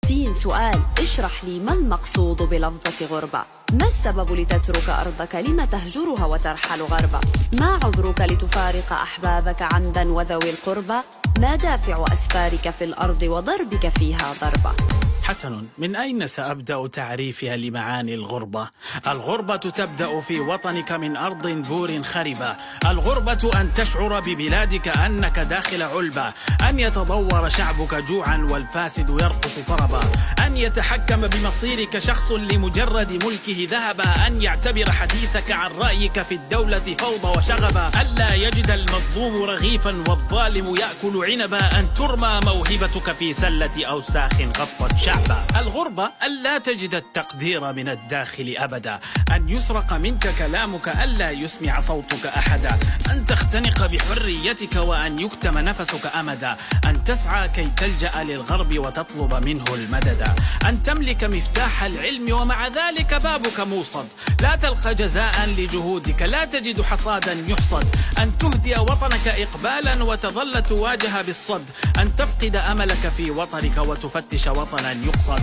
سؤال: اشرح لي ما المقصود بلفظة غربة؟ ما السبب لتترك أرضك؟ لم تهجرها وترحل غربا؟ ما عذرك لتفارق أحبابك عمدا وذوي القربى؟ ما دافع أسفارك في الأرض وضربك فيها ضربة؟ حسن، من أين سأبدأ تعريفها لمعاني الغربة؟ الغربة تبدأ في وطنك من أرض بور خربة. الغربة أن تشعر ببلادك أنك داخل علبة، أن يتضور شعبك جوعا والفاسد يرقص طربا، أن يتحكم بمصيرك شخص لمجرد ملكه ذهبا، أن يعتبر حديثك عن رأيك في الدولة فوضى وشغبا، ألا يجد المظلوم رغيفا والظالم يأكل عنبا، أن ترمى موهبتك في سلة أوساخ غطت شعبا. الغربة ألا تجد التقدير من الداخل أبدا، أن يسرق منك كلامك، ألا يسمع صوتك أحدا، أن تختنق بحريتك وأن يكتم نفسك أمدا، أن تسعى كي تلجأ للغرب وتطلب منه المدد، أن تملك مفتاح العلم ومع ذلك بابك موصد، لا تلقى جزاء لجهودك، لا تجد حصادا يحصد، أن تهدي وطنك إقبالا وتظل تواجه بالصد، أن تفقد أملك في وطنك وتفتش وطنا يقصد.